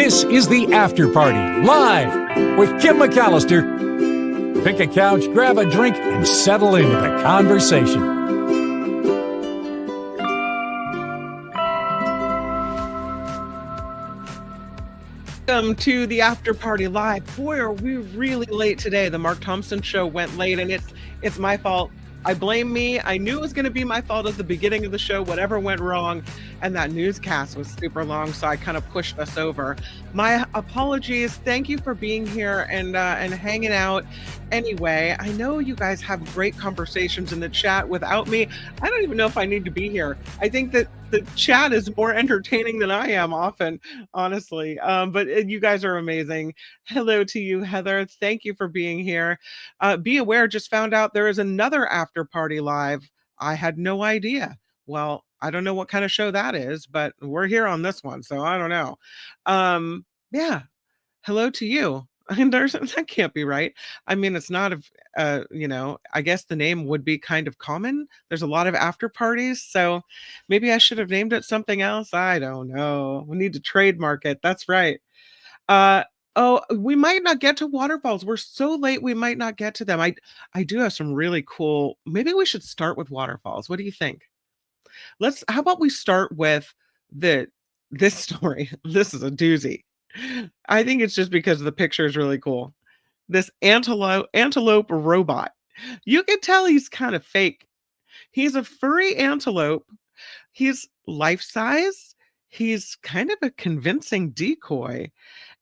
This is the After Party, live with Kim McAllister. Pick a couch, grab a drink, and settle into the conversation. Welcome to the After Party Live. Boy, are we really late today. The Mark Thompson show went late, and it's my fault. I blame me. I knew it was going to be my fault at the beginning of the show, whatever went wrong, and that newscast was super long, so I kind of pushed us over. My apologies. Thank you for being here and hanging out. Anyway, I know you guys have great conversations in the chat without me. I don't even know if I need to be here. I think that the chat is more entertaining than I am often, honestly. But you guys are amazing. Hello to you, Heather. Thank you for being here. Be aware, just found out there is another After Party Live. I had no idea. Well, I don't know what kind of show that is, but we're here on this one, so I don't know. Yeah. Hello to you. That can't be right. I mean, it's not I guess the name would be kind of common. There's a lot of after parties, so maybe I should have named it something else. I don't know. We need to trademark it. That's right. Oh, we might not get to waterfalls. We're so late, we might not get to them. I do have some really cool. Maybe we should start with waterfalls. What do you think? How about we start with this story? This is a doozy. I think it's just because the picture is really cool. This antelope robot. You can tell he's kind of fake. He's a furry antelope. He's life-size. He's kind of a convincing decoy.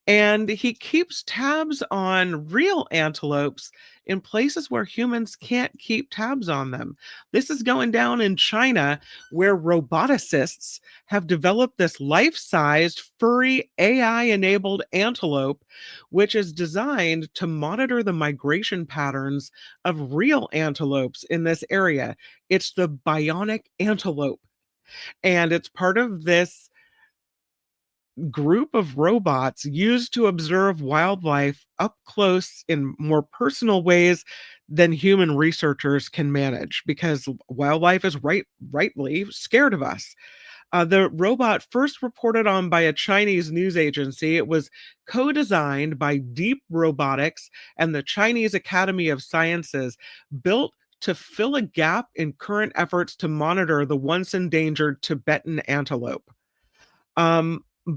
And he keeps tabs on real antelopes in places where humans can't keep tabs on them. This is going down in China, where roboticists have developed this life-sized, furry, AI-enabled antelope, which is designed to monitor the migration patterns of real antelopes in this area. It's the bionic antelope. And it's part of this group of robots used to observe wildlife up close in more personal ways than human researchers can manage, because wildlife is rightly scared of us. The robot, first reported on by a Chinese news agency, it was co-designed by Deep Robotics and the Chinese Academy of Sciences, built to fill a gap in current efforts to monitor the once endangered Tibetan antelope.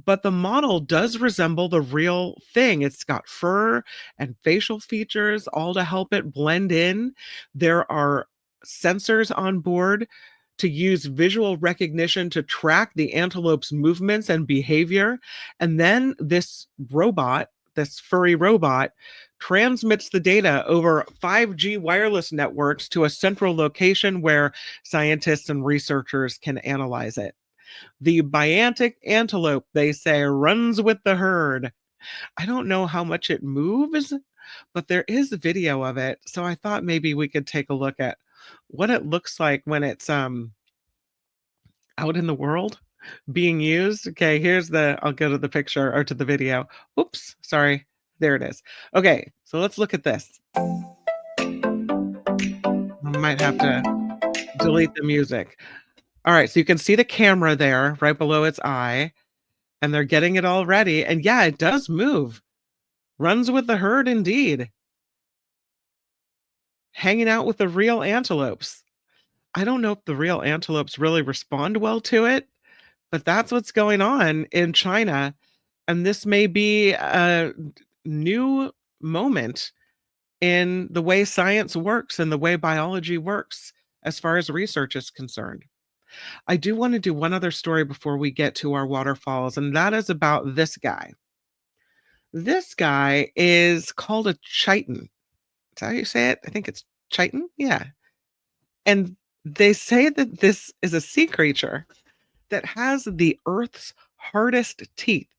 But the model does resemble the real thing. It's got fur and facial features, all to help it blend in. There are sensors on board to use visual recognition to track the antelope's movements and behavior. And then this furry robot, transmits the data over 5G wireless networks to a central location where scientists and researchers can analyze it. The bionic antelope, they say, runs with the herd. I don't know how much it moves, but there is a video of it. So I thought maybe we could take a look at what it looks like when it's out in the world being used. Okay, I'll go to the picture or to the video. Oops, sorry. There it is. Okay, so let's look at this. I might have to delete the music. All right, so you can see the camera there right below its eye, and they're getting it all ready. And yeah, it does move. Runs with the herd indeed. Hanging out with the real antelopes. I don't know if the real antelopes really respond well to it, but that's what's going on in China. And this may be a new moment in the way science works and the way biology works as far as research is concerned. I do want to do one other story before we get to our waterfalls, and that is about this guy. This guy is called a chiton. Is that how you say it? I think it's chiton. Yeah. And they say that this is a sea creature that has the Earth's hardest teeth.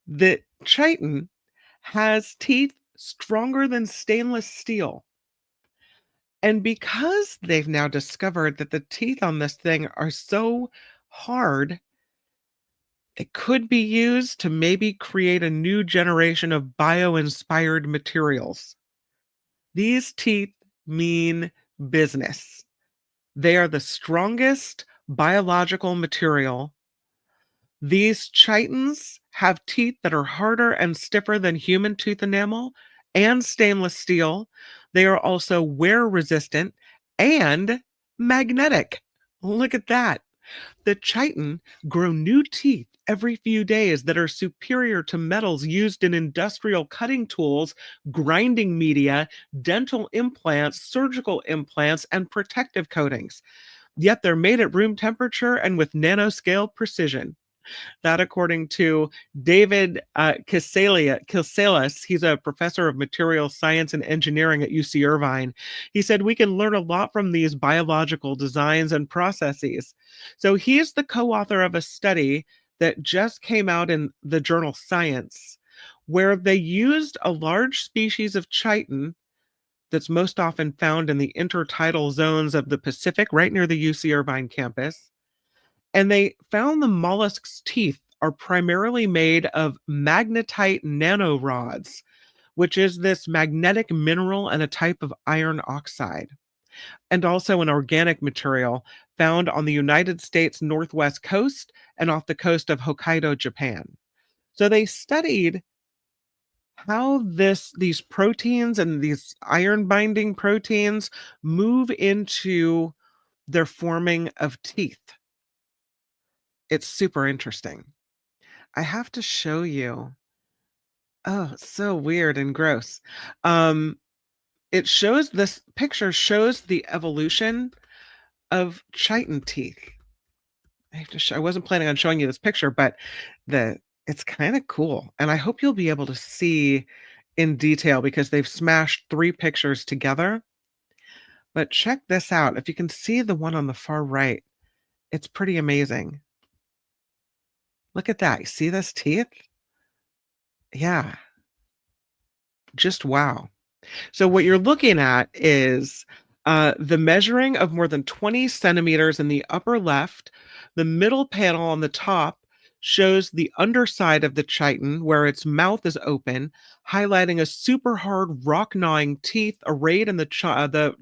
The chiton has teeth stronger than stainless steel. And because they've now discovered that the teeth on this thing are so hard, it could be used to maybe create a new generation of bio-inspired materials. These teeth mean business. They are the strongest biological material These chitons have teeth that are harder and stiffer than human tooth enamel and stainless steel. They are also wear resistant and magnetic. Look at that. The chitin grow new teeth every few days that are superior to metals used in industrial cutting tools, grinding media, dental implants, surgical implants, and protective coatings. Yet they're made at room temperature and with nanoscale precision. That, according to David Kilsalis, he's a professor of materials science and engineering at UC Irvine. He said we can learn a lot from these biological designs and processes. So he's the co-author of a study that just came out in the journal Science, where they used a large species of chitin that's most often found in the intertidal zones of the Pacific, right near the UC Irvine campus. And they found the mollusk's teeth are primarily made of magnetite nanorods, which is this magnetic mineral and a type of iron oxide, and also an organic material found on the United States northwest coast and off the coast of Hokkaido, Japan. So they studied how these proteins and these iron binding proteins move into their forming of teeth. It's super interesting. I have to show you. Oh, it's so weird and gross. Um, this picture shows the evolution of chitin teeth. I wasn't planning on showing you this picture, but the it's kind of cool. And I hope you'll be able to see in detail because they've smashed three pictures together. But check this out. If you can see the one on the far right, it's pretty amazing. Look at that. You see this teeth? Yeah, just wow. So what you're looking at is the measuring of more than 20 centimeters in the upper left. The middle panel on the top shows the underside of the chitin where its mouth is open, highlighting a super hard rock gnawing teeth arrayed in the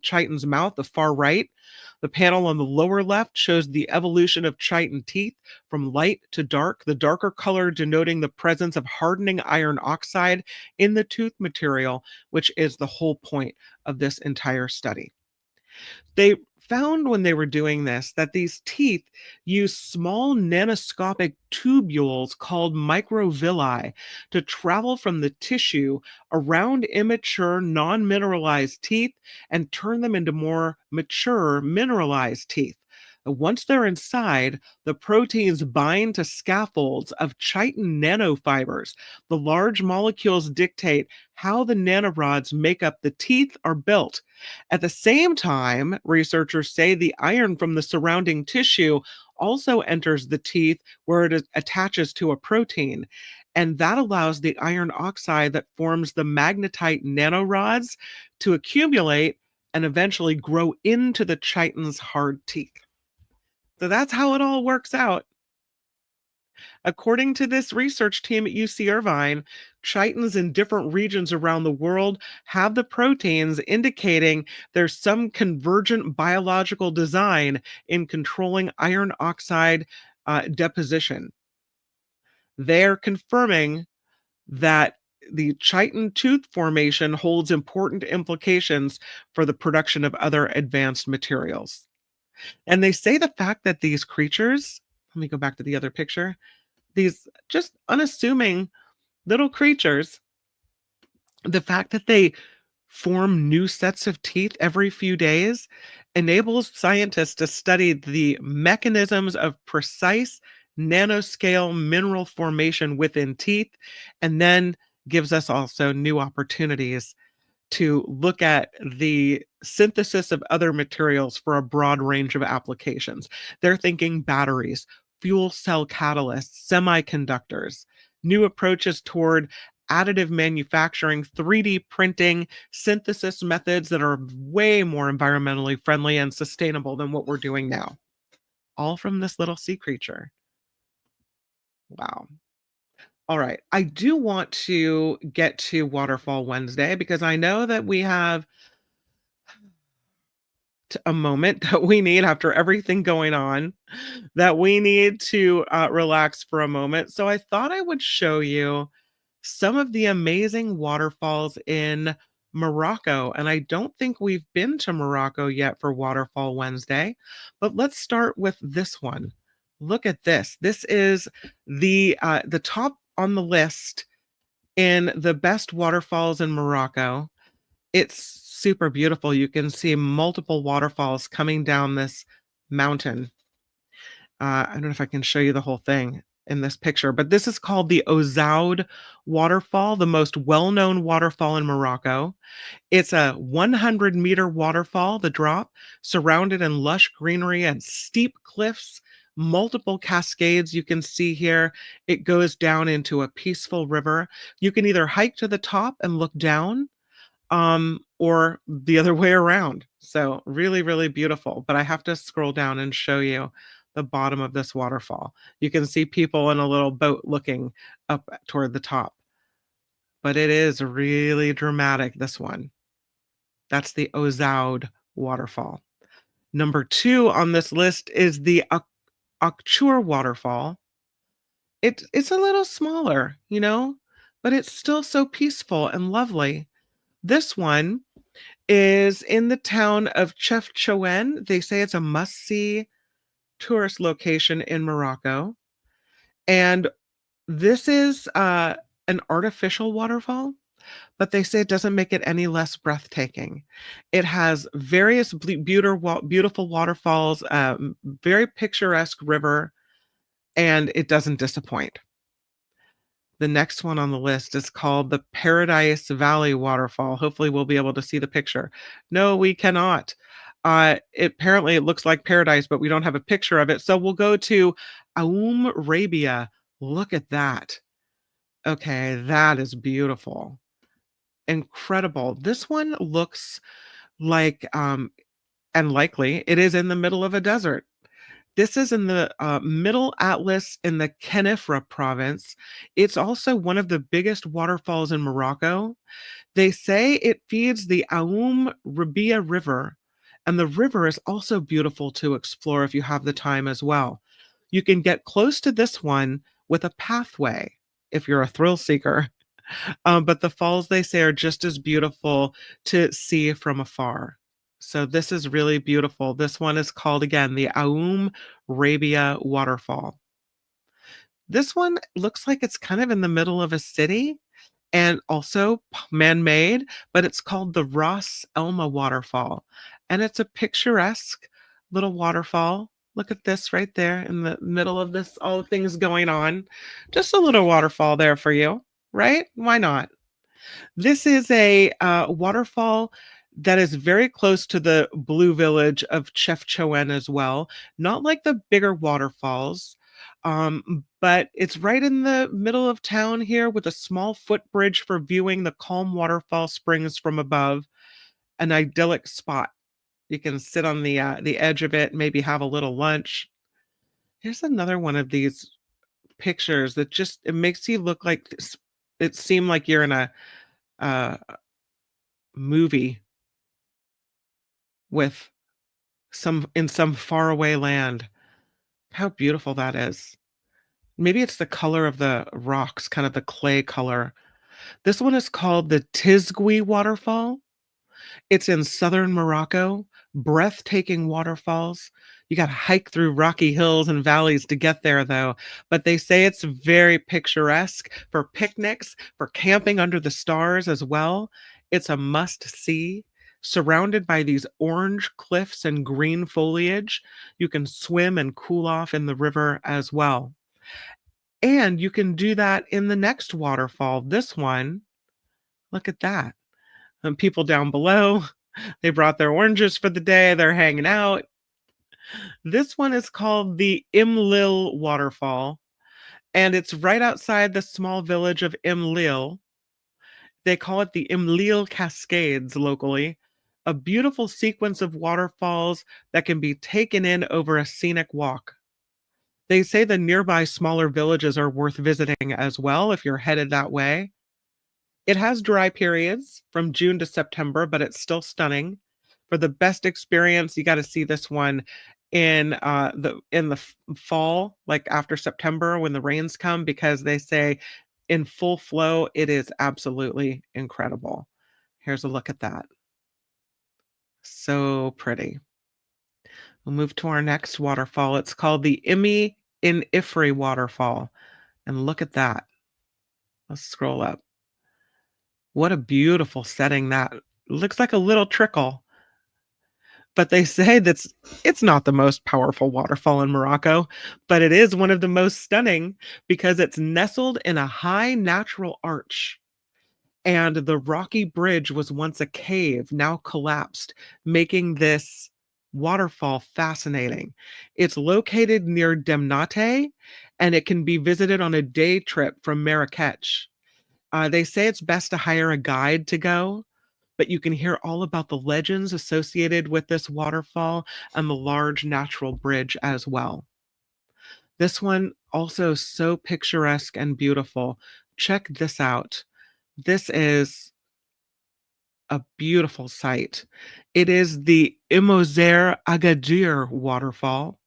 chitin's mouth, the far right. The panel on the lower left shows the evolution of chitin teeth from light to dark, the darker color denoting the presence of hardening iron oxide in the tooth material, which is the whole point of this entire study. They found when they were doing this that these teeth use small nanoscopic tubules called microvilli to travel from the tissue around immature non-mineralized teeth and turn them into more mature mineralized teeth. Once they're inside, the proteins bind to scaffolds of chitin nanofibers. The large molecules dictate how the nanorods make up the teeth are built. At the same time, researchers say the iron from the surrounding tissue also enters the teeth where it attaches to a protein. And that allows the iron oxide that forms the magnetite nanorods to accumulate and eventually grow into the chitin's hard teeth. So that's how it all works out. According to this research team at UC Irvine, chitins in different regions around the world have the proteins indicating there's some convergent biological design in controlling iron oxide deposition. They're confirming that the chitin tooth formation holds important implications for the production of other advanced materials. And they say the fact that these creatures, let me go back to the other picture, these just unassuming little creatures, the fact that they form new sets of teeth every few days enables scientists to study the mechanisms of precise nanoscale mineral formation within teeth, and then gives us also new opportunities to look at the synthesis of other materials for a broad range of applications. They're thinking batteries, fuel cell catalysts, semiconductors, new approaches toward additive manufacturing, 3D printing, synthesis methods that are way more environmentally friendly and sustainable than what we're doing now. All from this little sea creature. Wow. All right. I do want to get to Waterfall Wednesday because I know that we have a moment that we need after everything going on, that we need to relax for a moment. So I thought I would show you some of the amazing waterfalls in Morocco. And I don't think we've been to Morocco yet for Waterfall Wednesday, but let's start with this one. Look at this. This is the top on the list in the best waterfalls in Morocco. It's super beautiful. You can see multiple waterfalls coming down this mountain. I don't know if I can show you the whole thing in this picture, but this is called the Ozoud waterfall, the most well-known waterfall in Morocco. It's a 100-meter waterfall, the drop, surrounded in lush greenery and steep cliffs, multiple cascades you can see here. It goes down into a peaceful river. You can either hike to the top and look down, or the other way around. So really, really beautiful. But I have to scroll down and show you the bottom of this waterfall. You can see people in a little boat looking up toward the top. But it is really dramatic, this one. That's the Ozoud waterfall. Number 2 on this list is the Akchour waterfall. It's a little smaller, but it's still so peaceful and lovely. This one is in the town of Chefchaouen. They say it's a must-see tourist location in Morocco. And this is an artificial waterfall, but they say it doesn't make it any less breathtaking. It has various beautiful waterfalls, very picturesque river, and it doesn't disappoint. The next one on the list is called the Paradise Valley Waterfall. Hopefully we'll be able to see the picture. No, we cannot. Apparently it looks like paradise, but we don't have a picture of it. So we'll go to Rabia. Look at that. Okay, that is beautiful. Incredible. This one looks like, and likely, it is in the middle of a desert. This is in the Middle Atlas in the Kenifra province. It's also one of the biggest waterfalls in Morocco. They say it feeds the Rabia River, and the river is also beautiful to explore if you have the time as well. You can get close to this one with a pathway if you're a thrill seeker. But the falls, they say, are just as beautiful to see from afar. So this is really beautiful. This one is called, again, the Rabia waterfall. This one looks like it's kind of in the middle of a city and also man-made, but it's called the Ras Elma waterfall. And it's a picturesque little waterfall. Look at this right there in the middle of this, all the things going on. Just a little waterfall there for you, right? Why not? This is a waterfall that is very close to the blue village of Chefchaouen as well. Not like the bigger waterfalls, but it's right in the middle of town here with a small footbridge for viewing the calm waterfall springs from above. An idyllic spot. You can sit on the edge of it, maybe have a little lunch. Here's another one of these pictures that just, it makes you look like this. It seemed like you're in a movie with in some faraway land. How beautiful that is. Maybe it's the color of the rocks, kind of the clay color. This one is called the Tizgui waterfall. It's in southern Morocco. Breathtaking waterfalls. You got to hike through rocky hills and valleys to get there, though. But they say it's very picturesque for picnics, for camping under the stars as well. It's a must-see. Surrounded by these orange cliffs and green foliage, you can swim and cool off in the river as well. And you can do that in the next waterfall. This one, look at that. And people down below, they brought their oranges for the day. They're hanging out. This one is called the Imlil waterfall, and it's right outside the small village of Imlil. They call it the Imlil Cascades locally, a beautiful sequence of waterfalls that can be taken in over a scenic walk. They say the nearby smaller villages are worth visiting as well if you're headed that way. It has dry periods from June to September, but it's still stunning. For the best experience, you got to see this one in the fall, like after September when the rains come, because they say in full flow it is absolutely incredible. Here's a look at that. So pretty. We'll move to our next waterfall. It's called the Imi in Ifri waterfall. And look at that. Let's scroll up. What a beautiful setting that looks like a little trickle. But they say it's not the most powerful waterfall in Morocco, but it is one of the most stunning because it's nestled in a high natural arch. And the rocky bridge was once a cave, now collapsed, making this waterfall fascinating. It's located near Demnate, and it can be visited on a day trip from Marrakech. They say it's best to hire a guide to go, but you can hear all about the legends associated with this waterfall and the large natural bridge as well. This one also so picturesque and beautiful. Check this out. This is a beautiful sight. It is the Imozer Agadir waterfall,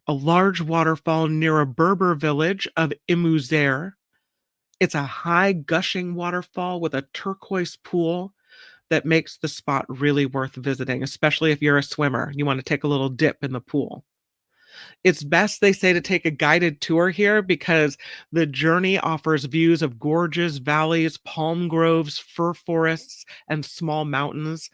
a large waterfall near a Berber village of Imouzer. It's a high gushing waterfall with a turquoise pool that makes the spot really worth visiting, especially if you're a swimmer. You want to take a little dip in the pool. It's best, they say, to take a guided tour here because the journey offers views of gorges, valleys, palm groves, fir forests, and small mountains.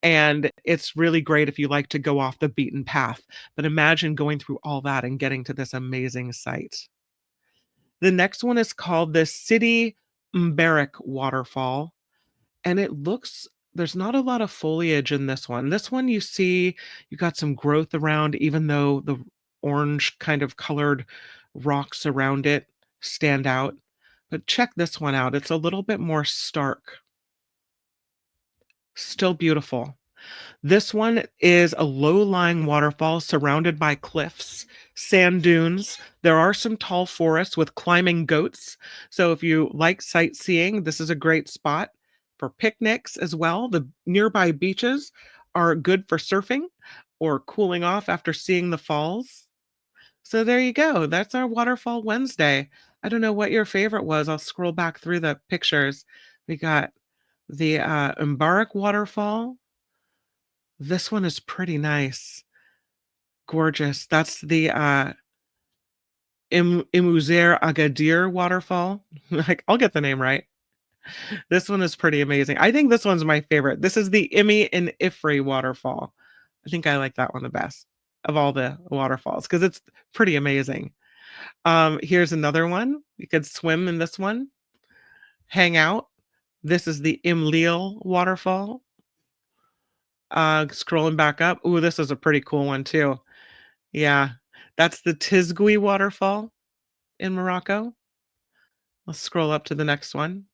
And it's really great if you like to go off the beaten path. But imagine going through all that and getting to this amazing site. The next one is called the Sidi Mbarak waterfall. And there's not a lot of foliage in this one. This one you see, you got some growth around, even though the orange kind of colored rocks around it stand out. But check this one out. It's a little bit more stark. Still beautiful. This one is a low-lying waterfall surrounded by cliffs, sand dunes. There are some tall forests with climbing goats. So if you like sightseeing, this is a great spot for picnics as well. The nearby beaches are good for surfing or cooling off after seeing the falls. So there you go. That's our Waterfall Wednesday. I don't know what your favorite was. I'll scroll back through the pictures. We got the Mbarak waterfall. This one is pretty nice. Gorgeous. That's the Imouzer Agadir waterfall. Like, I'll get the name right. This one is pretty amazing. I think this one's my favorite. This is the Imi and Ifri waterfall. I think I like that one the best of all the waterfalls because it's pretty amazing. Here's another one. You could swim in this one, hang out. This is the Imlil waterfall. Scrolling back up. Ooh, this is a pretty cool one too. Yeah, that's the Tizgui waterfall in Morocco. Let's scroll up to the next one.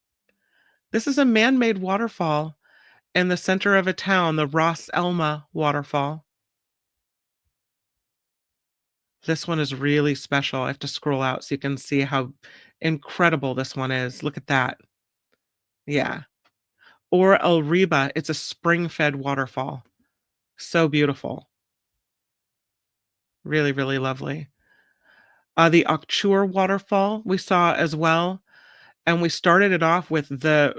This is a man-made waterfall in the center of a town, the Ras Elma waterfall. This one is really special. I have to scroll out so you can see how incredible this one is. Look at that. Yeah. Or El Riba, it's a spring-fed waterfall. So beautiful. Really, really lovely. The Akchur waterfall we saw as well. And we started it off with the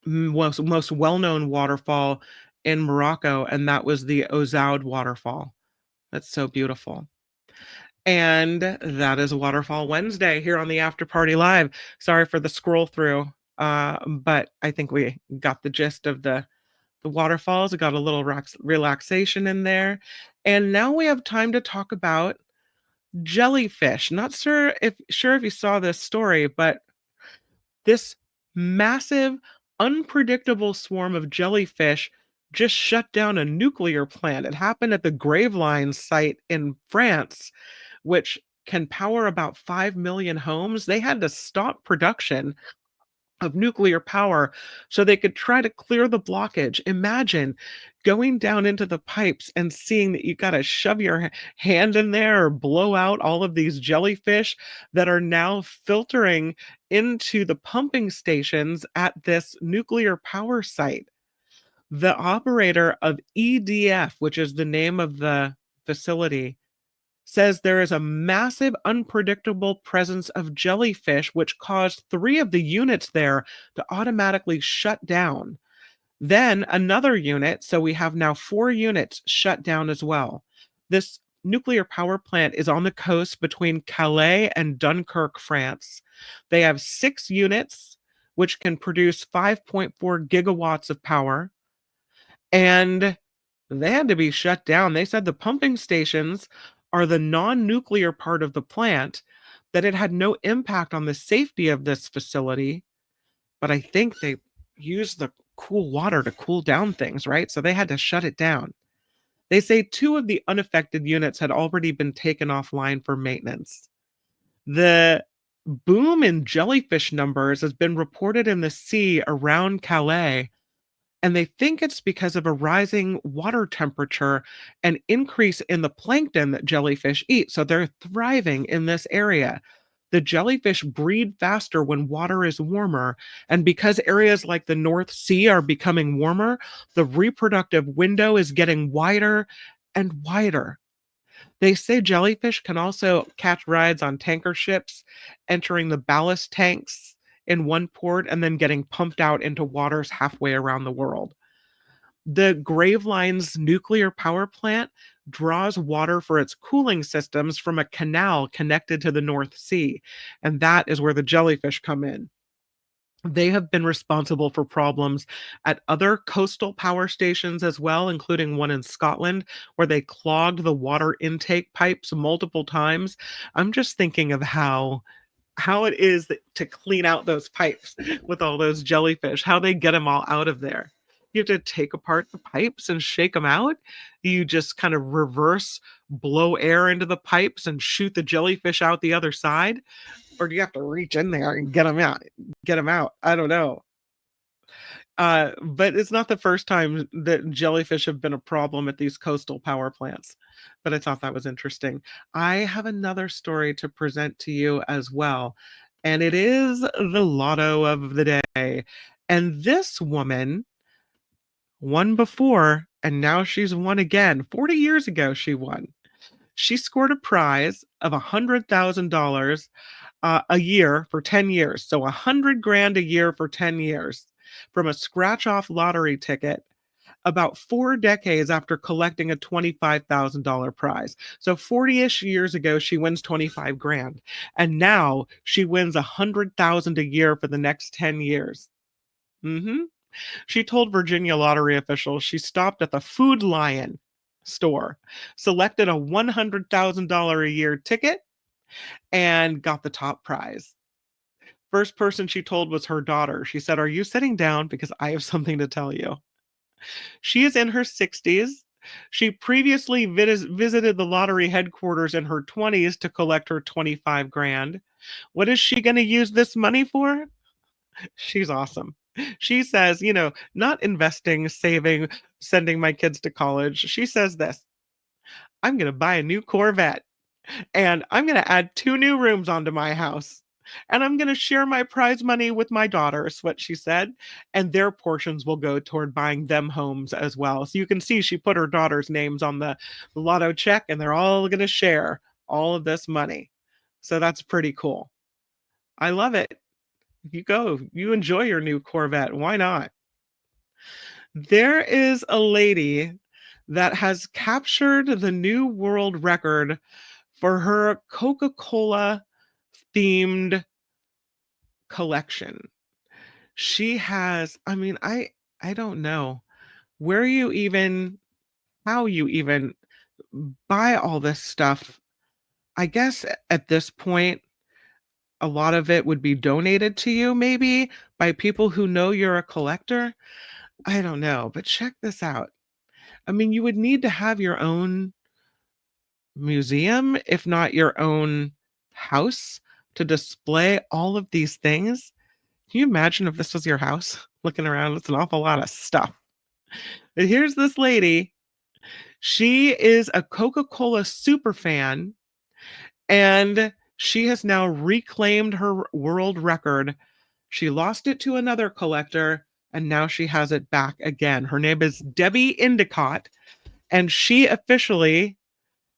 most well-known waterfall in Morocco, and that was the Ozoud waterfall. That's so beautiful. And that is Waterfall Wednesday here on the After Party Live. Sorry for the scroll through, but I think we got the gist of the waterfalls. We got a little relaxation in there. And now we have time to talk about Jellyfish. Not sure if you saw this story, but this massive, unpredictable swarm of jellyfish just shut down a nuclear plant. It happened at the Gravelines site in France, which can power about 5 million homes. They had to stop production of nuclear power so they could try to clear the blockage. Imagine going down into the pipes and seeing that you got to shove your hand in there or blow out all of these jellyfish that are now filtering into the pumping stations at this nuclear power site. The operator of EDF, which is the name of the facility, says there is a massive, unpredictable presence of jellyfish, which caused 3 of the units there to automatically shut down. Then another unit, so we have now 4 units shut down as well. This nuclear power plant is on the coast between Calais and Dunkirk, France. They have 6 units, which can produce 5.4 gigawatts of power, and they had to be shut down. They said the pumping stations are the non-nuclear part of the plant, that it had no impact on the safety of this facility, but I think they used the cool water to cool down things, right? So they had to shut it down. They say 2 of the unaffected units had already been taken offline for maintenance. The boom in jellyfish numbers has been reported in the sea around Calais, and they think it's because of a rising water temperature and increase in the plankton that jellyfish eat. So they're thriving in this area. The jellyfish breed faster when water is warmer. And because areas like the North Sea are becoming warmer, the reproductive window is getting wider and wider. They say jellyfish can also catch rides on tanker ships, entering the ballast tanks in one port and then getting pumped out into waters halfway around the world. The Graveline's nuclear power plant draws water for its cooling systems from a canal connected to the North Sea, and that is where the jellyfish come in. They have been responsible for problems at other coastal power stations as well, including one in Scotland, where they clogged the water intake pipes multiple times. I'm just thinking of how it is to clean out those pipes with all those jellyfish, how they get them all out of there. You have to take apart the pipes and shake them out. You just kind of reverse blow air into the pipes and shoot the jellyfish out the other side, or do you have to reach in there and get them out? I don't know. But it's not the first time that jellyfish have been a problem at these coastal power plants. But I thought that was interesting. I have another story to present to you as well, and it is the lotto of the day. And this woman won before, and now she's won again. 40 years ago, she won. She scored a prize of $100,000 a year for 10 years. So 100 grand a year for 10 years from a scratch off lottery ticket about 4 decades after collecting a $25,000 prize. So 40-ish years ago, she wins 25 grand. And now she wins 100,000 a year for the next 10 years. She told Virginia lottery officials she stopped at the Food Lion store, selected a $100,000 a year ticket, and got the top prize. First person she told was her daughter. She said, "Are you sitting down? Because I have something to tell you." She is in her 60s. She previously visited the lottery headquarters in her 20s to collect her 25 grand. What is she going to use this money for? She's awesome. She says, not investing, saving, sending my kids to college. She says this: "I'm going to buy a new Corvette, and I'm going to add 2 new rooms onto my house. And I'm going to share my prize money with my daughters," what she said. "And their portions will go toward buying them homes as well." So you can see she put her daughters' names on the lotto check, and they're all going to share all of this money. So that's pretty cool. I love it. You enjoy your new Corvette. Why not? There is a lady that has captured the new world record for her Coca-Cola themed collection. She has, I don't know how you even buy all this stuff. I guess at this point, a lot of it would be donated to you, maybe by people who know you're a collector. I don't know, but check this out. You would need to have your own museum, if not your own house, to display all of these things. Can you imagine if this was your house? Looking around, it's an awful lot of stuff. But here's this lady. She is a Coca-Cola super fan, and she has now reclaimed her world record. She lost it to another collector, and now she has it back again. Her name is Debbie Endicott, and she officially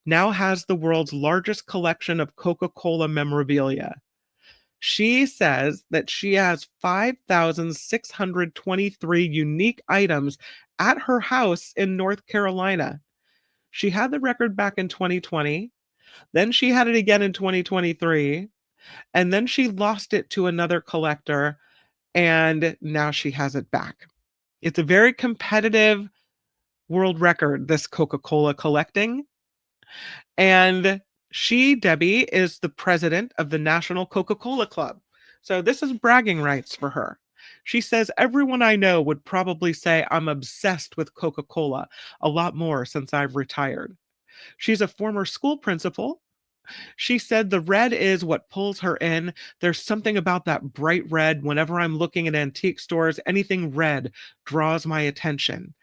now has the world's largest collection of Coca-Cola memorabilia. She says that she has 5,623 unique items at her house in North Carolina. She had the record back in 2020, then she had it again in 2023, and then she lost it to another collector, and now she has it back. It's a very competitive world record, this Coca-Cola collecting. And she, Debbie, is the president of the National Coca-Cola Club. So this is bragging rights for her. She says, everyone I know would probably say I'm obsessed with Coca-Cola a lot more since I've retired. She's a former school principal. She said the red is what pulls her in. There's something about that bright red. Whenever I'm looking at antique stores, anything red draws my attention.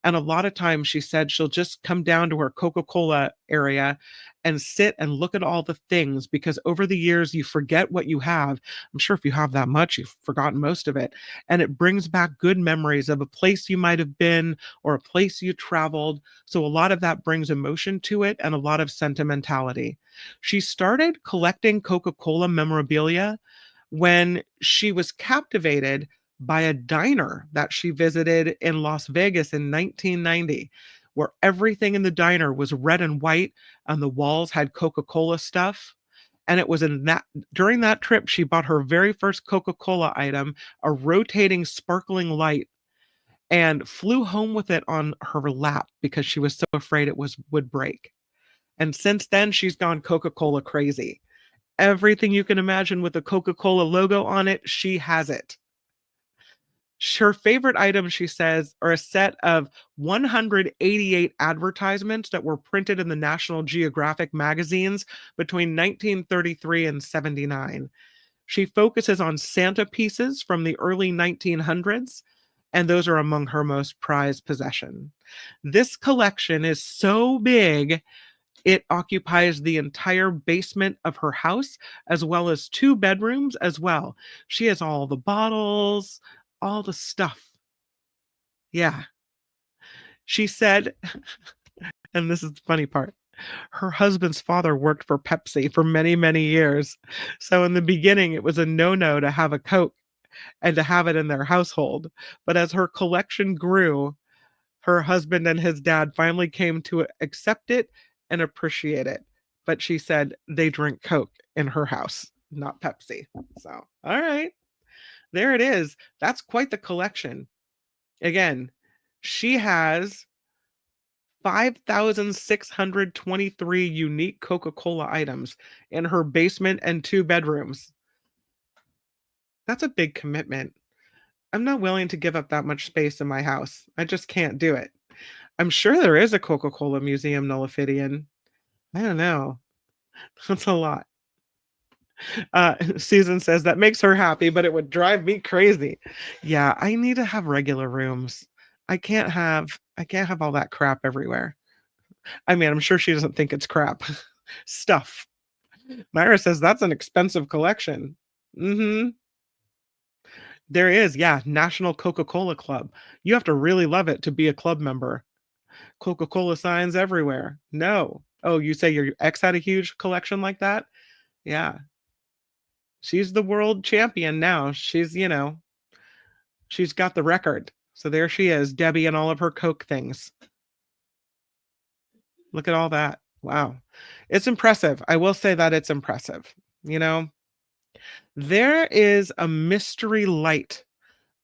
And a lot of times she said she'll just come down to her Coca-Cola area and sit and look at all the things, because over the years you forget what you have. I'm sure if you have that much, you've forgotten most of it. And it brings back good memories of a place you might have been or a place you traveled. So a lot of that brings emotion to it and a lot of sentimentality. She started collecting Coca-Cola memorabilia when she was captivated by a diner that she visited in Las Vegas in 1990, where everything in the diner was red and white and the walls had Coca-Cola stuff. And it was in that during that trip she bought her very first Coca-Cola item, a rotating sparkling light, and flew home with it on her lap because she was so afraid would break. And since then she's gone Coca-Cola crazy. Everything you can imagine with the Coca-Cola logo on it, she has it. Her favorite items, she says, are a set of 188 advertisements that were printed in the National Geographic magazines between 1933 and 79. She focuses on Santa pieces from the early 1900s, and those are among her most prized possessions. This collection is so big, it occupies the entire basement of her house, as well as 2 bedrooms as well. She has all the bottles, all the stuff. Yeah. She said, and this is the funny part, her husband's father worked for Pepsi for many, many years. So in the beginning, it was a no-no to have a Coke and to have it in their household. But as her collection grew, her husband and his dad finally came to accept it and appreciate it. But she said they drink Coke in her house, not Pepsi. So, all right. There it is. That's quite the collection. Again, she has 5,623 unique Coca-Cola items in her basement and 2 bedrooms. That's a big commitment. I'm not willing to give up that much space in my house. I just can't do it. I'm sure there is a Coca-Cola museum, Nullifidian. I don't know. That's a lot. Susan says that makes her happy, but it would drive me crazy. Yeah, I need to have regular rooms. I can't have all that crap everywhere. I mean, I'm sure she doesn't think it's crap. Stuff. Myra says that's an expensive collection. Mm-hmm. There is, yeah, National Coca-Cola Club. You have to really love it to be a club member. Coca-Cola signs everywhere. No. Oh, you say your ex had a huge collection like that? Yeah. She's the world champion now. She's got the record. So there she is, Debbie and all of her Coke things. Look at all that. Wow. It's impressive. I will say that it's impressive. There is a mystery light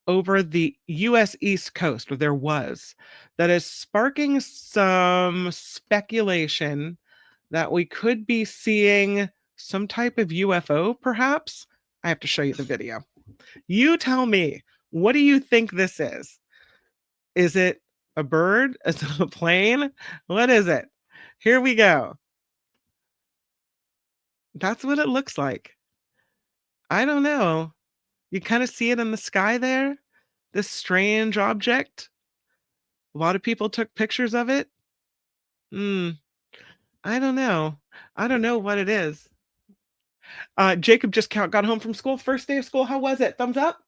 over the US East Coast, or there was, that is sparking some speculation that we could be seeing some type of UFO, perhaps. I have to show you the video. You tell me, what do you think this is? Is it a bird? Is it a plane? What is it? Here we go. That's what it looks like. I don't know. You kind of see it in the sky there? This strange object. A lot of people took pictures of it. I don't know. I don't know what it is. Jacob just got home from school. First day of school. How was it? Thumbs up?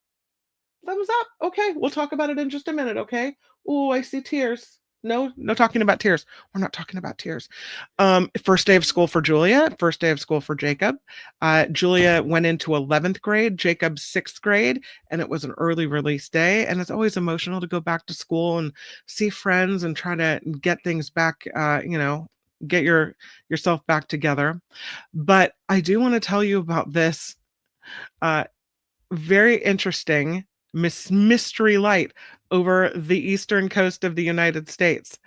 Thumbs up. Okay, we'll talk about it in just a minute, okay? Oh, I see tears. No, no talking about tears. We're not talking about tears. First day of school for Julia, first day of school for Jacob. Julia went into 11th grade, Jacob 6th grade, and it was an early release day. And it's always emotional to go back to school and see friends and try to get things back, get yourself back together. But I do want to tell you about this uh, very interesting mystery light over the eastern coast of the United States.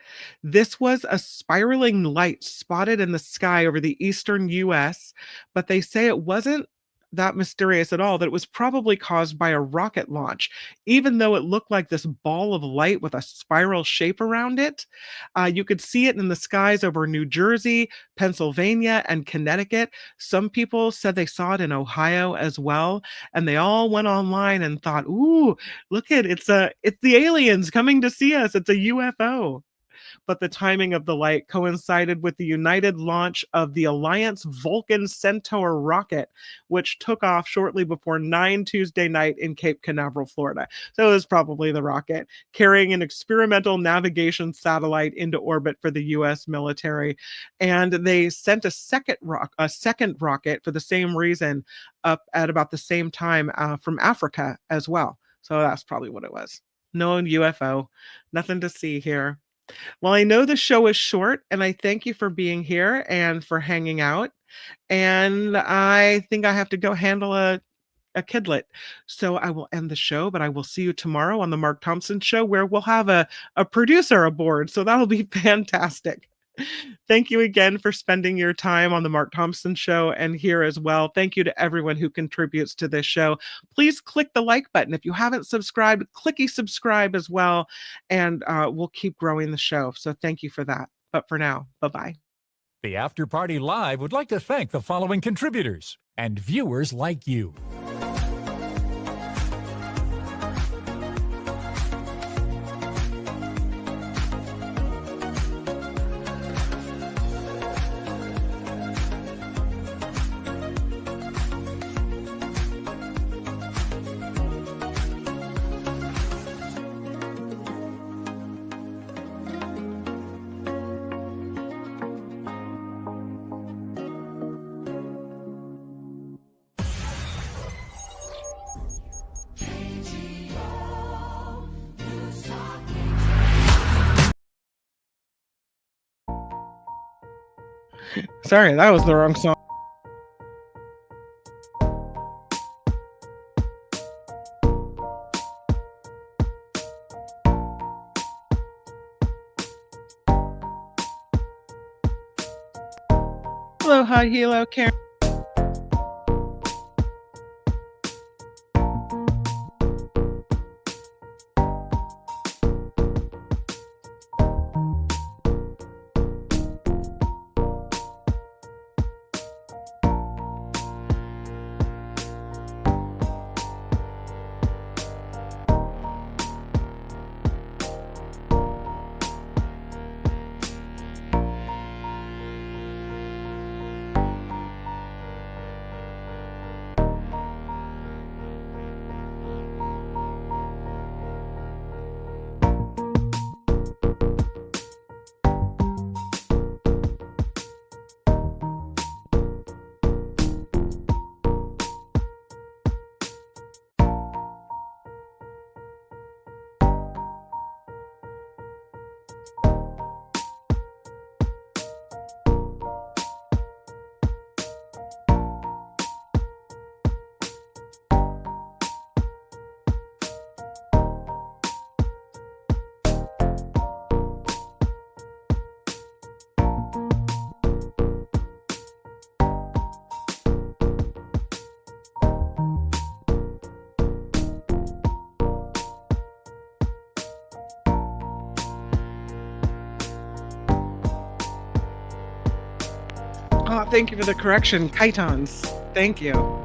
This was a spiraling light spotted in the sky over the eastern US, but they say it wasn't that mysterious at all, that it was probably caused by a rocket launch. Even though it looked like this ball of light with a spiral shape around it, you could see it in the skies over New Jersey, Pennsylvania, and Connecticut. Some people said they saw it in Ohio as well, and they all went online and thought, "Ooh, look at it's the aliens coming to see us. It's a UFO." But the timing of the light coincided with the United launch of the Alliance Vulcan Centaur rocket, which took off shortly before 9 Tuesday night in Cape Canaveral, Florida. So it was probably the rocket carrying an experimental navigation satellite into orbit for the US military. And they sent a second rocket for the same reason up at about the same time from Africa as well. So that's probably what it was. No UFO, nothing to see here. Well, I know the show is short, and I thank you for being here and for hanging out. And I think I have to go handle a kidlet. So I will end the show, but I will see you tomorrow on the Mark Thompson Show, where we'll have a producer aboard. So that'll be fantastic. Thank you again for spending your time on the Mark Thompson Show and here as well. Thank you to everyone who contributes to this show. Please click the like button. If you haven't subscribed, clicky subscribe as well, and we'll keep growing the show. So thank you for that. But for now, bye-bye. The After Party Live would like to thank the following contributors and viewers like you. Sorry, that was the wrong song. Hello, hi, hello, Karen. Oh, thank you for the correction. Chitons. Thank you.